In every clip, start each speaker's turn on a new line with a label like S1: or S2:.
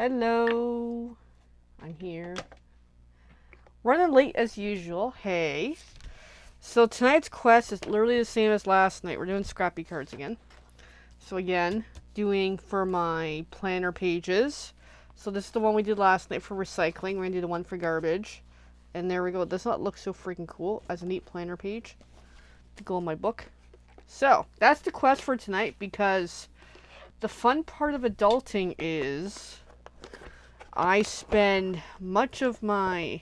S1: Hello. I'm here. Running late as usual. Hey. So tonight's quest is literally the same as last night. We're doing scrappy cards again. So again, doing for my planner pages. So this is the one we did last night for recycling. We're going to do the one for garbage. And there we go. Does not look so freaking cool as a neat planner page to go in my book. So that's the quest for tonight, because the fun part of adulting is I spend much of my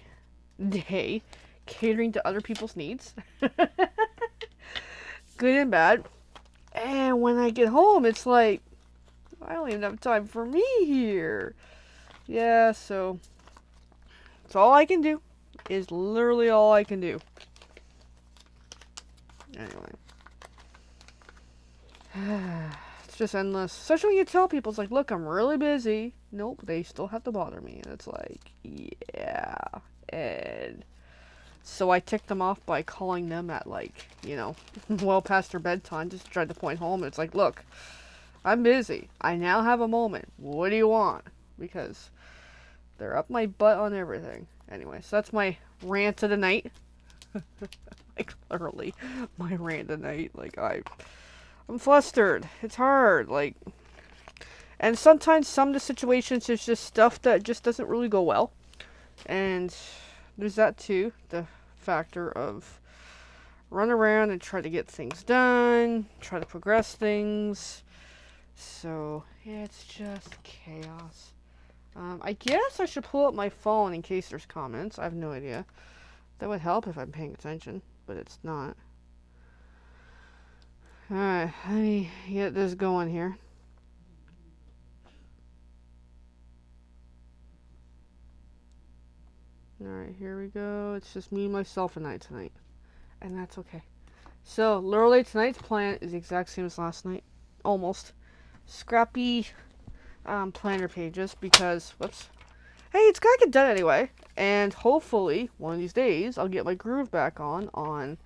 S1: day catering to other people's needs, good and bad. And when I get home, it's like, I don't even have time for me here. Yeah, so it's all I can do. Is literally all I can do. Anyway. It's just endless. Especially when you tell people, it's like, look, I'm really busy. Nope, they still have to bother me. And it's like, yeah. And so I ticked them off by calling them at, like, well past their bedtime, just tried to point home. And it's like, look, I'm busy. I now have a moment. What do you want? Because they're up my butt on everything. Anyway, so that's my rant of the night. Like, literally, my rant of the night. Like, I'm flustered. It's hard. Like, and sometimes some of the situations, there's just stuff that just doesn't really go well. And there's that too. The factor of run around and try to get things done, try to progress things. So, yeah, it's just chaos. I guess I should pull up my phone in case there's comments. I have no idea. That would help if I'm paying attention, but it's not. Alright, let me get this going here. Alright, here we go. It's just me, myself, and I tonight. And that's okay. So, literally, tonight's plan is the exact same as last night. Almost. Scrappy planner pages because, whoops. Hey, it's gotta get done anyway. And hopefully, one of these days, I'll get my groove back on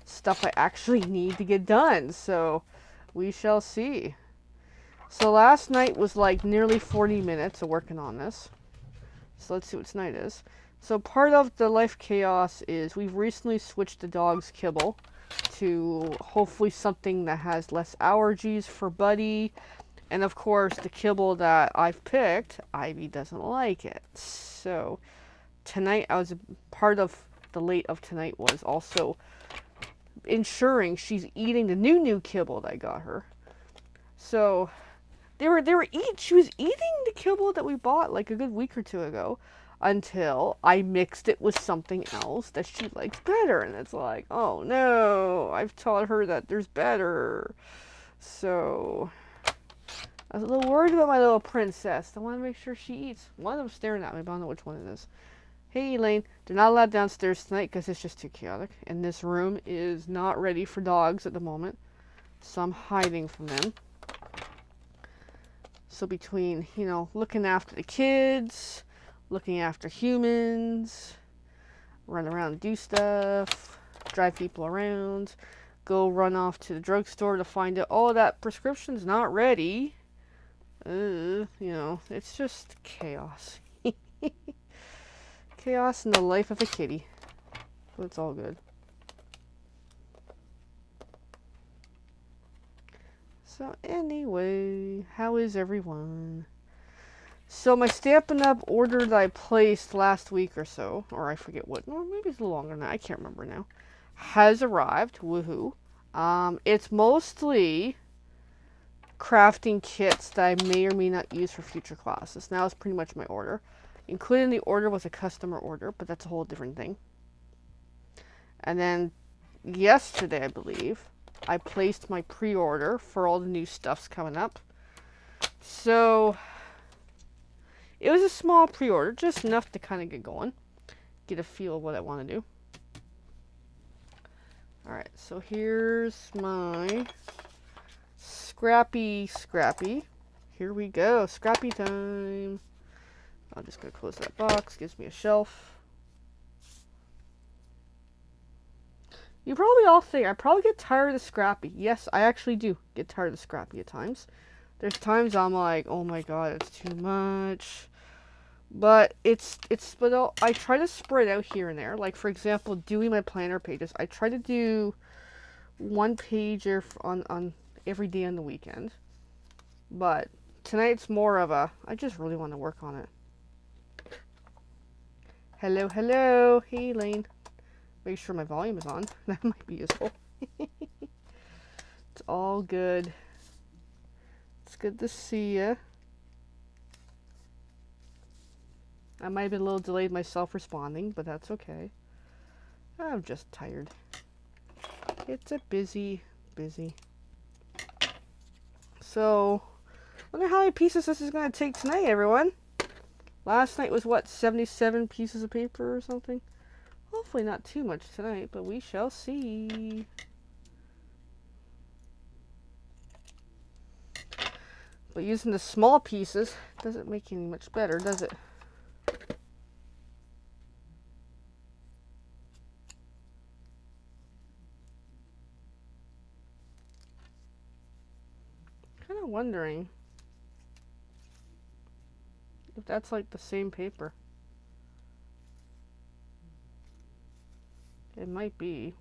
S1: stuff I actually need to get done. So, we shall see. So, last night was like nearly 40 minutes of working on this. So, let's see what tonight is. So, part of the life chaos is we've recently switched the dog's kibble to hopefully something that has less allergies for Buddy. And of course, the kibble that I've picked, Ivy doesn't like it. So tonight, part of the late of tonight was also ensuring she's eating the new kibble that I got her. So she was eating the kibble that we bought like a good week or two ago, until I mixed it with something else that she likes better. And it's like, oh no, I've taught her that there's better. So I was a little worried about my little princess. I want to make sure she eats. One of them's staring at me, but I don't know which one it is. Hey, Elaine. They're not allowed downstairs tonight because it's just too chaotic. And this room is not ready for dogs at the moment. So I'm hiding from them. So between, looking after the kids, looking after humans, run around and do stuff, drive people around, go run off to the drugstore to find out, oh, that prescription's not ready. It's just chaos. Chaos in the life of a kitty. But it's all good. So anyway, how is everyone? So my Stampin' Up! Order that I placed last week or so, or I forget what, or maybe it's a little longer than that, I can't remember now, has arrived. Woohoo. It's mostly crafting kits that I may or may not use for future classes. Now it's pretty much my order. Included in the order was a customer order, but that's a whole different thing. And then yesterday, I believe, I placed my pre-order for all the new stuffs coming up. So it was a small pre-order, just enough to kind of get going, get a feel of what I want to do. Alright, so here's my Scrappy. Here we go. Scrappy time. I'm just going to close that box. Gives me a shelf. You probably all think I probably get tired of the Scrappy. Yes, I actually do get tired of the Scrappy at times. There's times I'm like, oh my god, it's too much. But I try to spread out here and there. Like for example, doing my planner pages, I try to do one pager on every day on the weekend. But tonight's more of a, I just really want to work on it. Hello, hello. Hey, Lane. Make sure my volume is on. That might be useful. It's all good. It's good to see ya. I might have been a little delayed myself responding, but that's okay. I'm just tired. It's a busy. So, I wonder how many pieces this is going to take tonight, everyone. Last night was what, 77 pieces of paper or something? Hopefully not too much tonight, but we shall see. But using the small pieces doesn't make any much better, does it? Kind of wondering if that's like the same paper. It might be.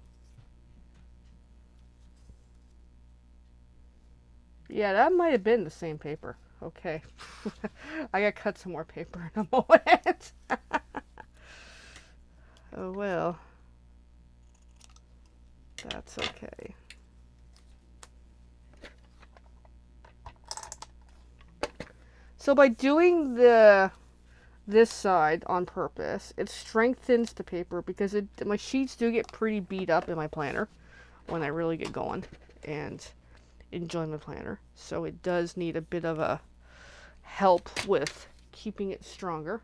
S1: Yeah, that might have been the same paper. Okay. I gotta cut some more paper in a moment. Oh well. That's okay. So by doing this side on purpose, it strengthens the paper because my sheets do get pretty beat up in my planner when I really get going and enjoy my planner. So it does need a bit of a help with keeping it stronger.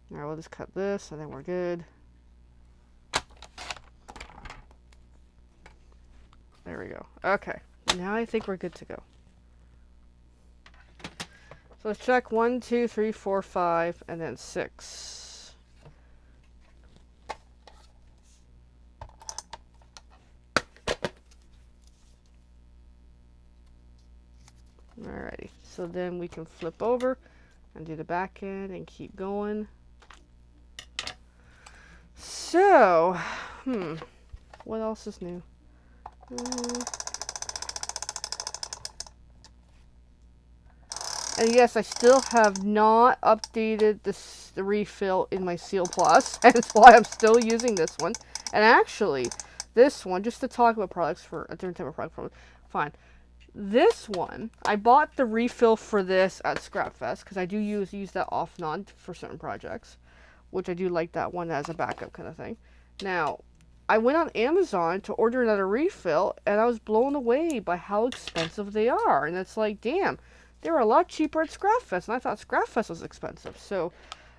S1: Alright, we'll just cut this and then we're good. There we go. Okay, now I think we're good to go. So let's check 1, 2, 3, 4, 5, and then 6. Alrighty, so then we can flip over and do the back end and keep going. So, what else is new? And yes, I still have not updated the refill in my Seal Plus. That's why I'm still using this one. And actually, this one, just to talk about products for a different type of product, fine. This one, I bought the refill for this at Scrapfest because I do use that off and on for certain projects, which I do like that one as a backup kind of thing. Now, I went on Amazon to order another refill, and I was blown away by how expensive they are. And it's like, damn, they were a lot cheaper at Scrapfest, and I thought Scrapfest was expensive. So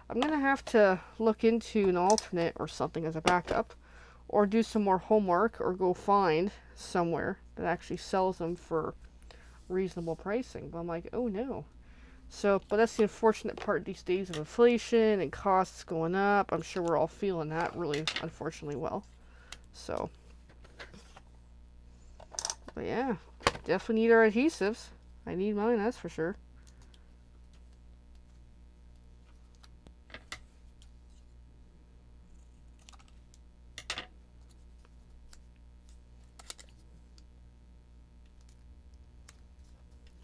S1: I'm going to have to look into an alternate or something as a backup, or do some more homework, or go find somewhere that actually sells them for reasonable pricing. But I'm like, oh no. So, but that's the unfortunate part these days of inflation and costs going up. I'm sure we're all feeling that really, unfortunately, well. So, but yeah, definitely need our adhesives. I need mine, that's for sure.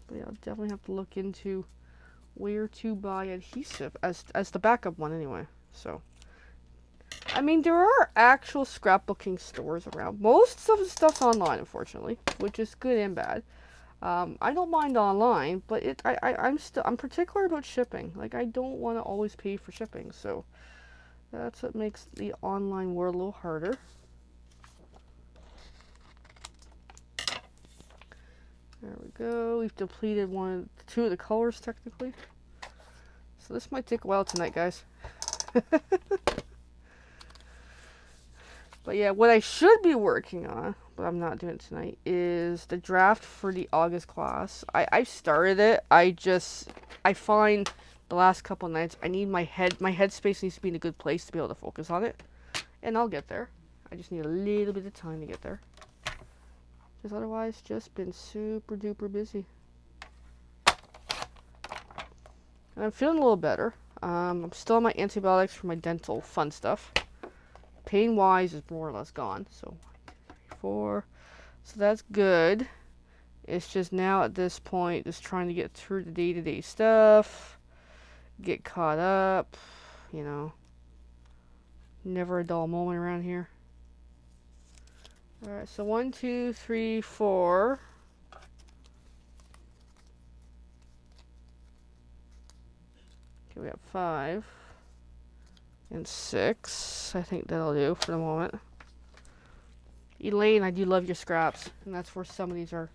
S1: But yeah, I'll definitely have to look into where to buy adhesive as the backup one anyway. So, I mean, there are actual scrapbooking stores around. Most of the stuff's online, unfortunately, which is good and bad. I don't mind online, but I'm particular about shipping. Like, I don't want to always pay for shipping, so that's what makes the online world a little harder. There we go. We've depleted two of the colors technically. So this might take a while tonight, guys. But yeah, what I should be working on, but I'm not doing it tonight, is the draft for the August class. I started it. I find the last couple nights I need my headspace needs to be in a good place to be able to focus on it. And I'll get there. I just need a little bit of time to get there. Because otherwise, just been super duper busy. And I'm feeling a little better. I'm still on my antibiotics for my dental fun stuff. Pain-wise is more or less gone. So 4. So that's good. It's just now at this point, just trying to get through the day-to-day stuff, get caught up, you know. Never a dull moment around here. Alright, so 1, 2, 3, 4. Okay, we got 5 and 6. I think that'll do for the moment. Elaine, I do love your scraps, and that's where some of these are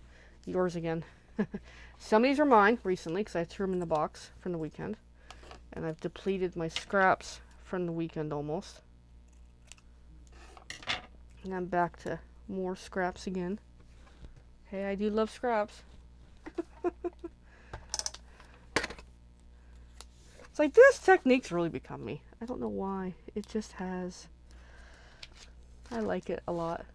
S1: yours again. Some of these are mine recently because I threw them in the box from the weekend, and I've depleted my scraps from the weekend almost. And I'm back to more scraps again. Hey, I do love scraps. It's like this technique's really become me. I don't know why. It just has. I like it a lot.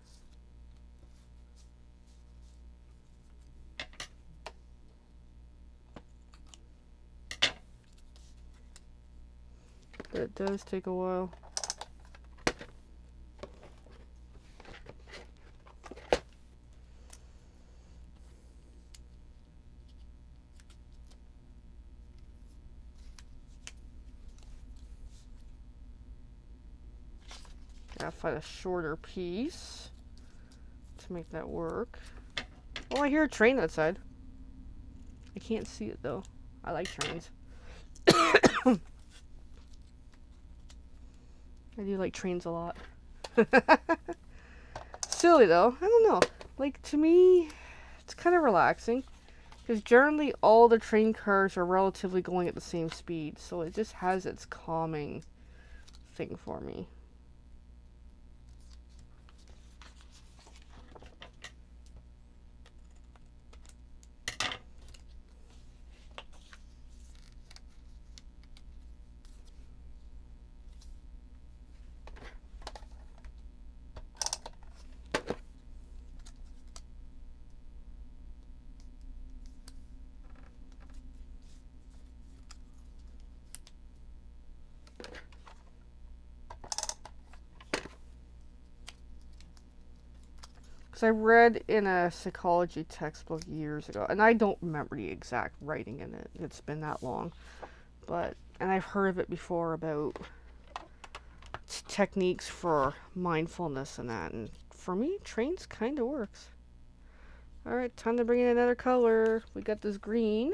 S1: But it does take a while. Gotta find a shorter piece to make that work. Oh, I hear a train outside. I can't see it though. I like trains. I do like trains a lot. Silly though. I don't know. Like, to me, it's kind of relaxing. Because generally all the train cars are relatively going at the same speed. So it just has its calming thing for me. I read in a psychology textbook years ago, and I don't remember the exact writing in it. It's been that long. And I've heard of it before about techniques for mindfulness and that. And for me, trains kind of works. Alright, time to bring in another color. We got this green,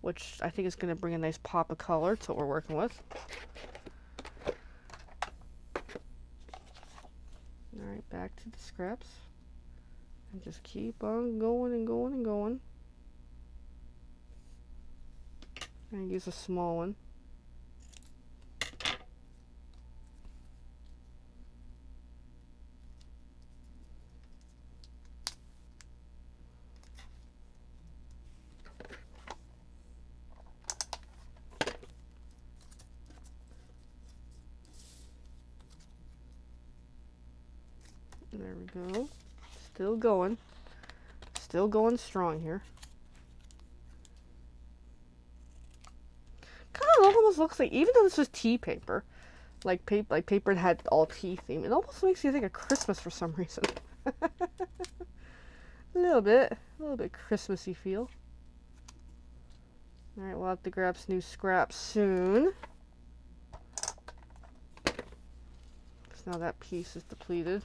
S1: which I think is going to bring a nice pop of color to what we're working with. Alright, back to the scraps. And just keep on going and going and going. And use a small one. There we go. Still going. Still going strong here. Kind of almost looks like, even though this was tea paper, like paper that had all tea theme, it almost makes you think of Christmas for some reason. A little bit Christmassy feel. Alright, we'll have to grab some new scraps soon. Because now that piece is depleted.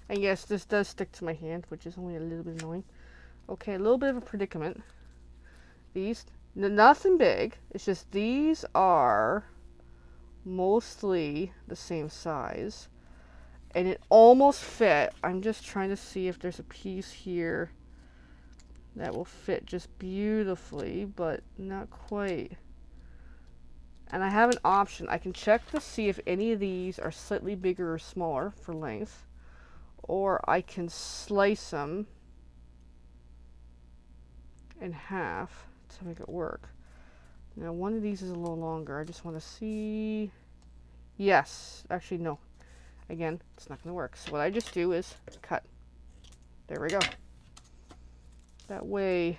S1: And yes, this does stick to my hand, which is only a little bit annoying. Okay, a little bit of a predicament. These, nothing big. It's just these are mostly the same size. And it almost fit. I'm just trying to see if there's a piece here that will fit just beautifully, but not quite. And I have an option. I can check to see if any of these are slightly bigger or smaller for length. Or I can slice them in half to make it work. Now one of these is a little longer. I just want to see. Yes. Actually, no. Again, it's not going to work. So what I just do is cut. There we go. That way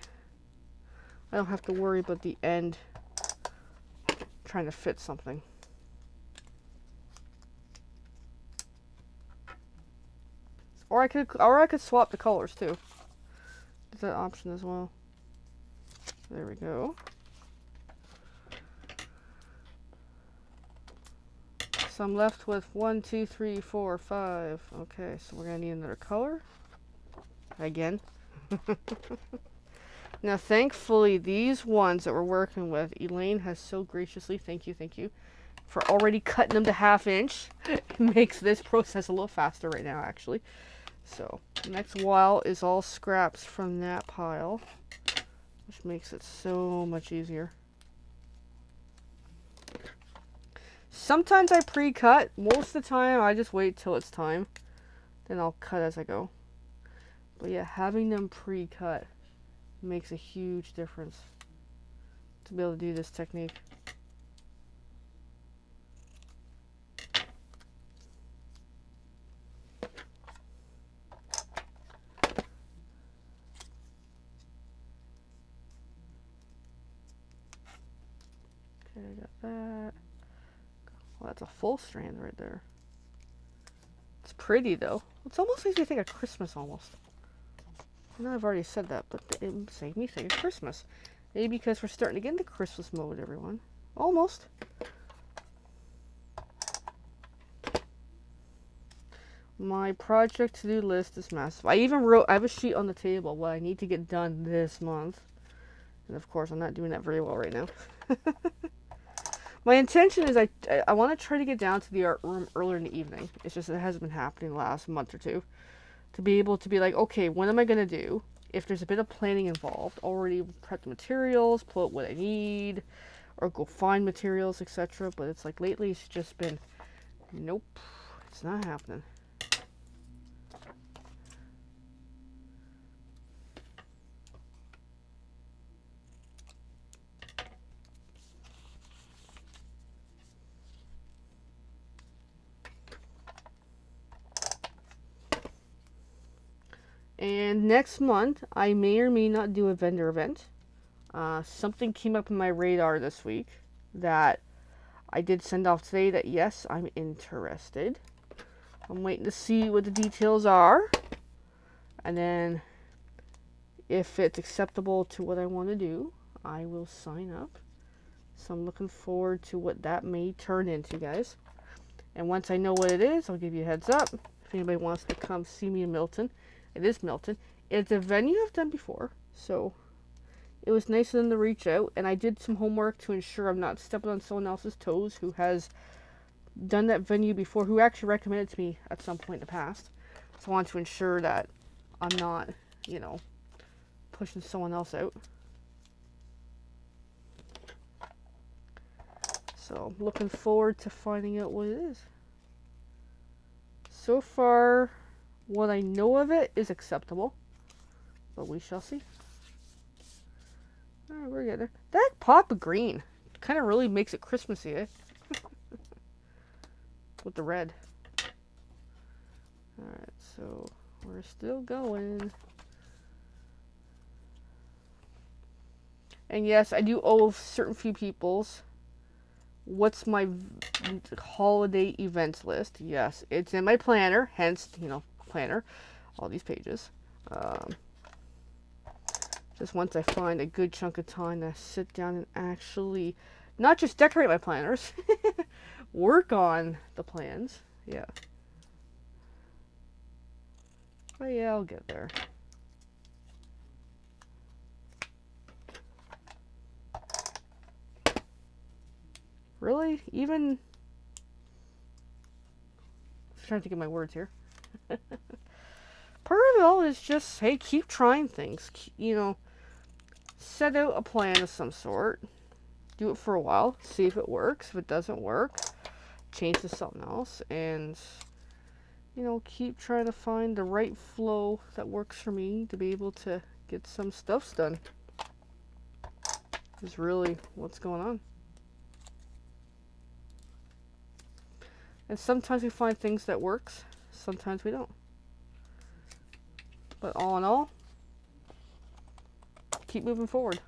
S1: I don't have to worry about the end trying to fit something. Or I could swap the colors too. There's that option as well. There we go. So I'm left with 1, 2, 3, 4, 5. Okay, so we're gonna need another color. Again. Now thankfully these ones that we're working with, Elaine has so graciously, thank you, for already cutting them to 1/2 inch. It makes this process a little faster right now actually. So next while is all scraps from that pile, which makes it so much easier. Sometimes I pre-cut. Most of the time I just wait till it's time. Then I'll cut as I go. But yeah, having them pre-cut makes a huge difference to be able to do this technique. Okay, I got that. Well, that's a full strand right there. It's pretty though. It's almost makes me think of Christmas almost. I know I've already said that, but it made me think of Christmas. Maybe because we're starting to get into Christmas mode, everyone. Almost. My project to-do list is massive. I have a sheet on the table what I need to get done this month. And of course, I'm not doing that very well right now. My intention is I want to try to get down to the art room earlier in the evening. It's just it hasn't been happening the last month or two. To be able to be like, okay, what am I going to do? If there's a bit of planning involved, already prep the materials, pull out what I need, or go find materials, etc. But it's like lately it's just been, nope, it's not happening. And next month, I may or may not do a vendor event. Something came up in my radar this week that I did send off today that yes, I'm interested. I'm waiting to see what the details are. And then if it's acceptable to what I want to do, I will sign up. So I'm looking forward to what that may turn into, guys. And once I know what it is, I'll give you a heads up. If anybody wants to come see me in Milton, it is Milton. It's a venue I've done before, so it was nice of them to reach out. And I did some homework to ensure I'm not stepping on someone else's toes who has done that venue before, who actually recommended it to me at some point in the past. So I want to ensure that I'm not, pushing someone else out. So I'm looking forward to finding out what it is. So far, what I know of it is acceptable, but we shall see. Alright, we're getting there. That pop of green kind of really makes it Christmassy, eh? With the red. Alright, so we're still going. And yes, I do owe certain few people's. What's my holiday events list? Yes, it's in my planner, hence, planner, all these pages. Just once I find a good chunk of time to sit down and actually not just decorate my planners, work on the plans. Yeah. But yeah, I'll get there. Really? Even... I'm trying to think of my words here. Part of it all is just, hey, keep trying things. Set out a plan of some sort. Do it for a while. See if it works. If it doesn't work, change to something else. And, keep trying to find the right flow that works for me to be able to get some stuffs done. Is really what's going on. And sometimes we find things that works. Sometimes we don't. But all in all, keep moving forward.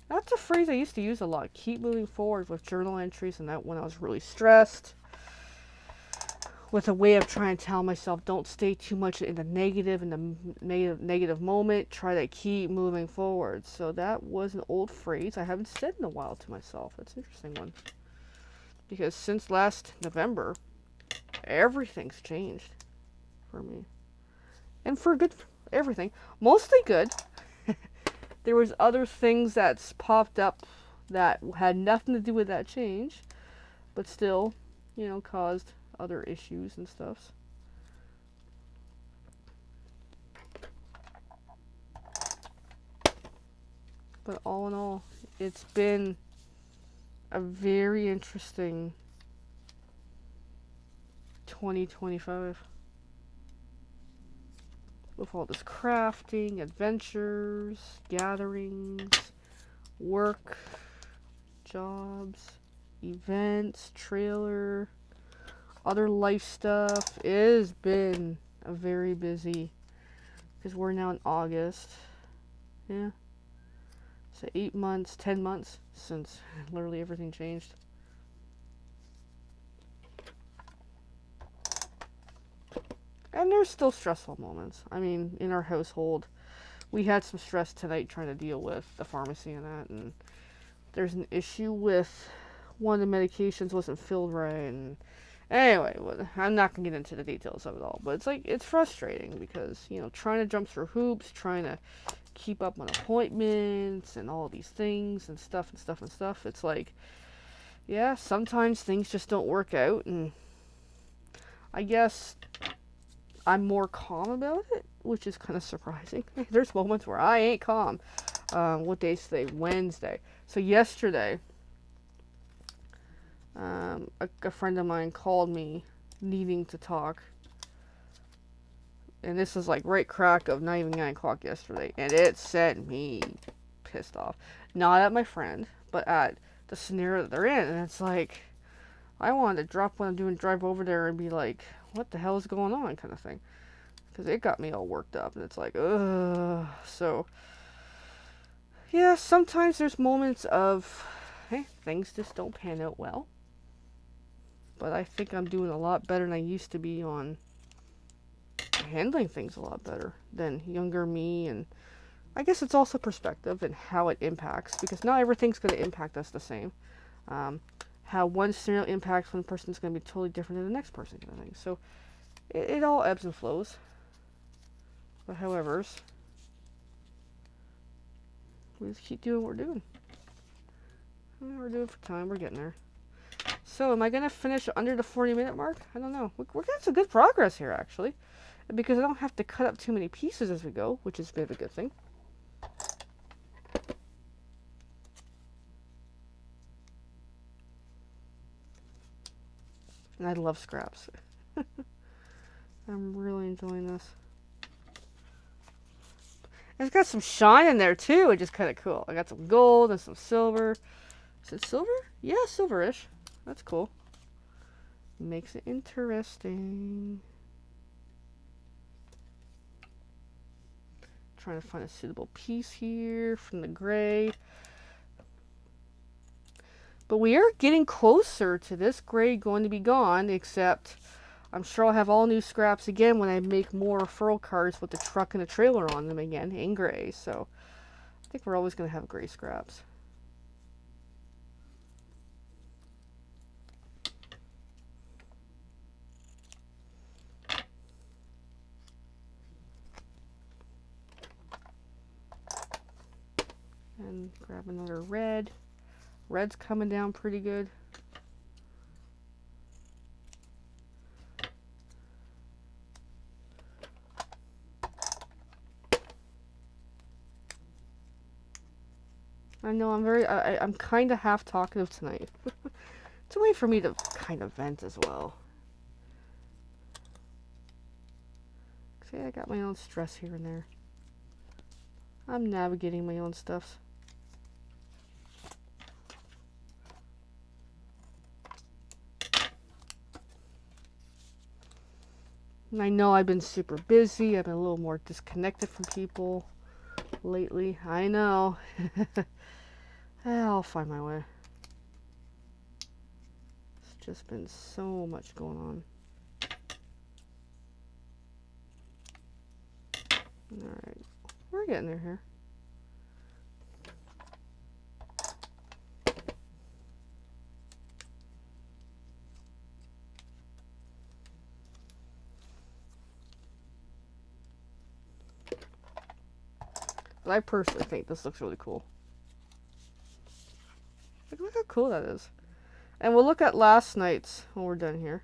S1: That's a phrase I used to use a lot. Keep moving forward with journal entries, and that when I was really stressed. With a way of trying to tell myself, don't stay too much in the negative, in the negative moment. Try to keep moving forward. So that was an old phrase I haven't said in a while to myself. That's an interesting one. Because since last November, everything's changed for me. And for good, everything. Mostly good. There was other things that's popped up that had nothing to do with that change. But still, caused other issues and stuff. But all in all, it's been a very interesting 2025. With all this crafting, adventures, gatherings, work, jobs, events, trailer, other life stuff. It has been a very busy, because we're now in August. Yeah. So 8 months, 10 months since literally everything changed. And there's still stressful moments. I mean, in our household, we had some stress tonight trying to deal with the pharmacy and that. And there's an issue with one of the medications wasn't filled right. And anyway, I'm not going to get into the details of it all. But it's frustrating because, trying to jump through hoops, trying to keep up on appointments and all these things and stuff. It's like, yeah, sometimes things just don't work out. And I guess I'm more calm about it, which is kind of surprising. There's moments where I ain't calm. What day is today? Wednesday. So yesterday, a friend of mine called me needing to talk. And this was like right crack of not even 9 o'clock yesterday. And it sent me pissed off. Not at my friend, but at the scenario that they're in. And it's like, I wanted to drop what I'm doing, drive over there and be like, what the hell is going on, kind of thing. Because it got me all worked up. And it's like, ugh. So, yeah, sometimes there's moments of, hey, things just don't pan out well. But I think I'm doing a lot better than I used to be on handling things a lot better than younger me. And I guess it's also perspective and how it impacts. Because not everything's going to impact us the same. How one scenario impacts one person is going to be totally different than the next person, kind of thing. So it all ebbs and flows. But however, we just keep doing what we're doing. We're doing for time. We're getting there. So am I going to finish under the 40-minute mark? I don't know. We're getting some good progress here, actually. Because I don't have to cut up too many pieces as we go, which is a bit of a good thing. And I love scraps. I'm really enjoying this. And it's got some shine in there too, which is kind of cool. I got some gold and some silver. Is it silver? Yeah, silverish. That's cool. Makes it interesting. Trying to find a suitable piece here from the gray. But we are getting closer to this gray going to be gone, except I'm sure I'll have all new scraps again when I make more referral cards with the truck and the trailer on them again in gray. So I think we're always going to have gray scraps. And grab another red. Red's coming down pretty good. I know I'm kind of half talkative tonight. It's a way for me to kind of vent as well. See, I got my own stress here and there. I'm navigating my own stuffs. I know I've been super busy. I've been a little more disconnected from people lately. I know. I'll find my way. It's just been so much going on. Alright. We're getting there here. But I personally think this looks really cool. Look how cool that is. And we'll look at last night's when we're done here.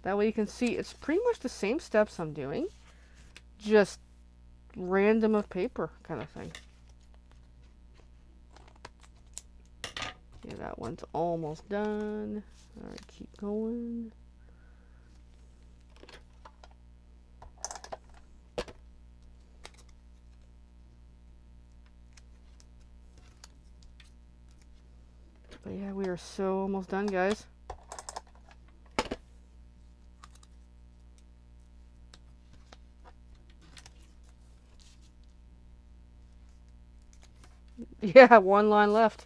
S1: That way you can see it's pretty much the same steps I'm doing. Just random of paper kind of thing. Yeah, that one's almost done. Alright, keep going. But yeah, we are so almost done, guys. Yeah, one line left.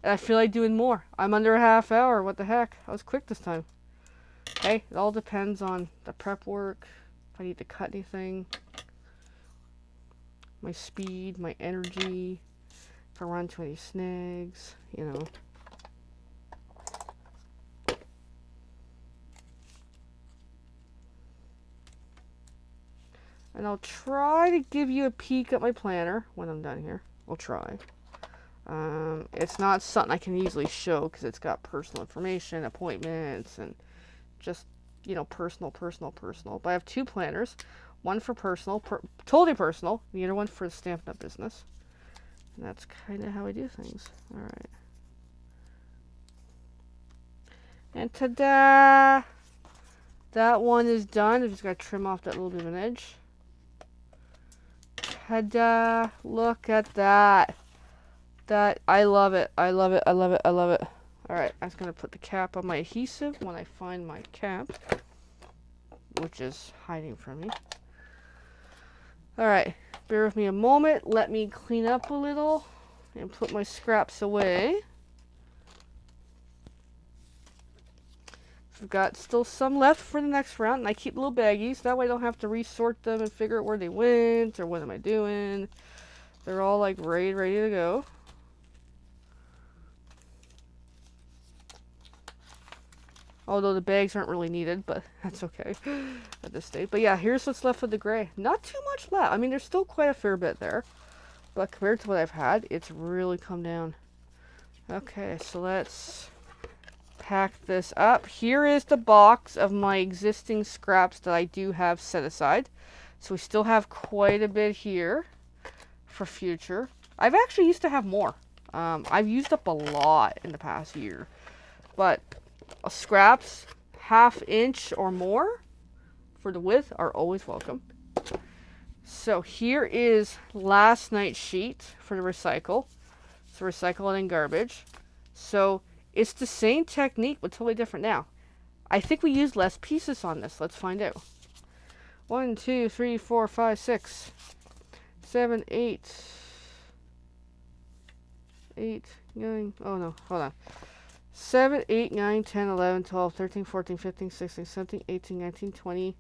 S1: And I feel like doing more. I'm under a half hour. What the heck? I was quick this time. Hey, it all depends on the prep work. If I need to cut anything. My speed, my energy. If I run into any snags, you know. And I'll try to give you a peek at my planner when I'm done here. I'll try. It's not something I can easily show because it's got personal information, appointments, and just, you know, personal. But I have two planners. One for personal, totally personal. The other one for the Stampin' Up! Business. And that's kind of how I do things. Alright. And ta-da! That one is done. I just got to trim off that little bit of an edge. Ta-da! Look at that. I love it. I love it. Alright, I'm just going to put the cap on my adhesive when I find my cap, which is hiding from me. Alright, bear with me a moment. Let me clean up a little and put my scraps away. I've got still some left for the next round, and I keep little baggies. That way I don't have to resort them and figure out where they went or what am I doing. They're all like ready to go. Although the bags aren't really needed, but that's okay at this stage. But yeah, here's what's left of the gray. Not too much left. I mean, there's still quite a fair bit there. But compared to what I've had, it's really come down. Okay, so let's pack this up. Here is the box of my existing scraps that I do have set aside. So we still have quite a bit here for future. I've actually used to have more. I've used up a lot in the past year. But scraps, 1/2 inch or more for the width are always welcome. So here is last night's sheet for the recycle. So recycle it in garbage. So it's the same technique, but totally different now. I think we used less pieces on this. Let's find out. 1, 2, 3, 4, 5, 6, 7, 8, 9. Oh no, hold on. 7, 8, 9, 10, 11, 12, 13, 14, 15, 16, 17, 18, 19, 20,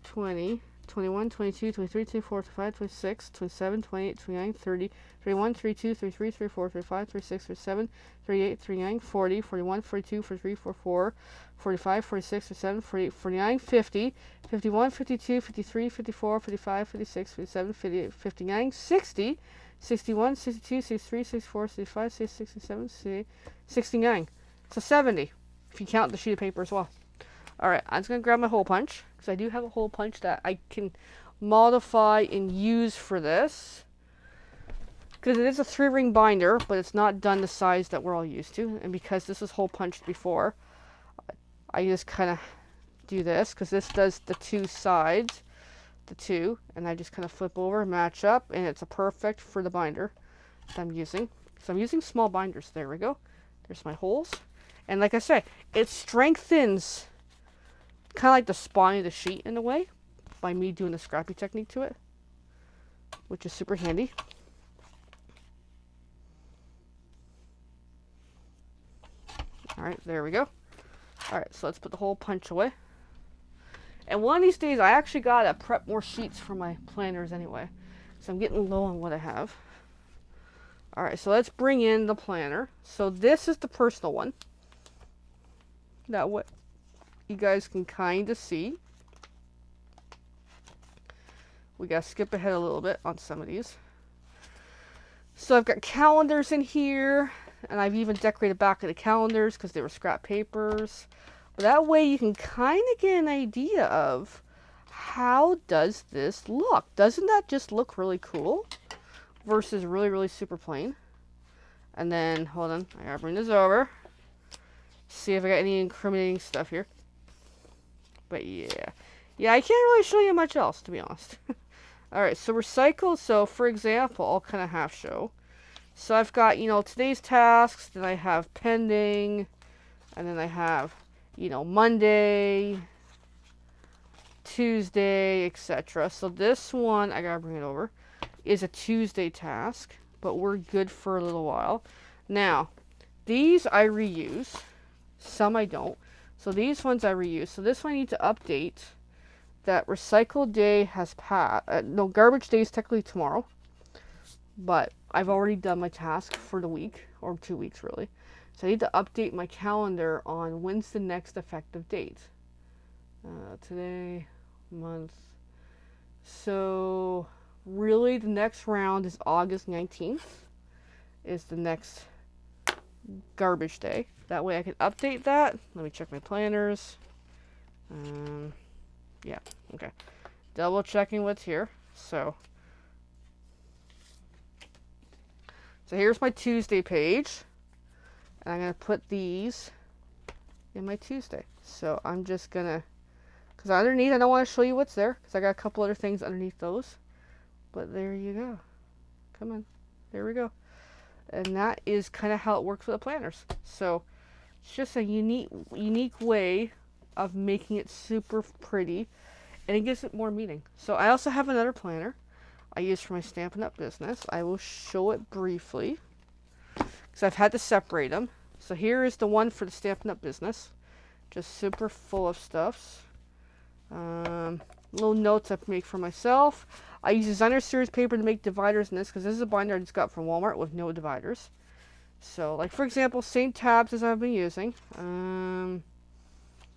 S1: 21, 22, 23, 24, 25, 26, 27, 28, 29, 30, 31, 32, 33, 34, 35, 36, 37, 38, 39, 40, 41, 42, 43, 44, 45, 46, 47, 48, 49, 50, 51, 52, 53, 54, 55, 56, 57, 58, 59, 60, 61, 62, 63, 64, 65, 66, 67, 69. So 70, if you count the sheet of paper as well. Alright, I'm just going to grab my hole punch, because I do have a hole punch that I can modify and use for this. Because it is a 3-ring binder, but it's not done the size that we're all used to. And because this is hole punched before, I just kind of do this, because this does the two sides, and I just kind of flip over, match up, and it's a perfect for the binder that I'm using. So I'm using small binders. There we go. There's my holes. And like I say, it strengthens kind of like the spine of the sheet in a way by me doing the scrappy technique to it, which is super handy. Alright, there we go. Alright, so let's put the whole punch away. And one of these days, I actually gotta prep more sheets for my planners anyway. So I'm getting low on what I have. Alright, so let's bring in the planner. So this is the personal one. That what you guys can kind of see. We gotta skip ahead a little bit on some of these. So I've got calendars in here. And I've even decorated back of the calendars because they were scrap papers. But that way you can kind of get an idea of how does this look. Doesn't that just look really cool? Versus really, really super plain. And then, hold on, I gotta bring this over. See if I got any incriminating stuff here. But yeah. Yeah, I can't really show you much else, to be honest. Alright, so recycle. So, for example, I'll kind of half show. So I've got, you know, today's tasks, then I have pending, and then I have, you know, Monday, Tuesday, etc. So this one, I gotta bring it over, is a Tuesday task, but we're good for a little while. Now, these I reuse, some I don't. So these ones I reuse. So this one I need to update that recycle day has passed. No, garbage day is technically tomorrow. But I've already done my task for the week, or 2 weeks really. So I need to update my calendar on when's the next effective date. Today, month. So really the next round is August 19th. Is the next garbage day. That way I can update that. Let me check my planners. Yeah, okay. Double checking what's here. So here's my Tuesday page. And I'm going to put these in my Tuesday. So I'm just going to, because underneath, I don't want to show you what's there, because I got a couple other things underneath those. But there you go. Come on. There we go. And that is kind of how it works with the planners. So it's just a unique way of making it super pretty. And it gives it more meaning. So I also have another planner I use for my Stampin' Up! Business. I will show it briefly because I've had to separate them. So here is the one for the Stampin' Up! Business. Just super full of stuffs. Little notes I make for myself. I use designer series paper to make dividers in this because this is a binder I just got from Walmart with no dividers. So, like for example, same tabs as I've been using.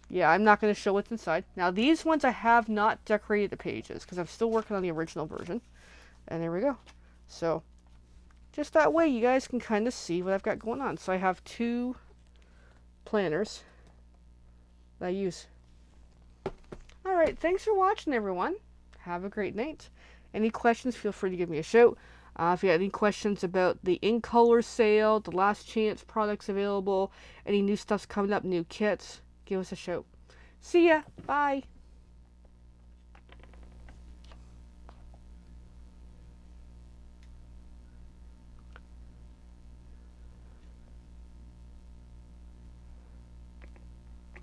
S1: Yeah, I'm not going to show what's inside. Now these ones I have not decorated the pages because I'm still working on the original version. And there we go. So, just that way you guys can kind of see what I've got going on. So I have 2 planners that I use. Alright, thanks for watching everyone. Have a great night. Any questions, feel free to give me a shout. If you have any questions about the In Color sale, the last chance products available, any new stuff's coming up, new kits, give us a shout. See ya. Bye.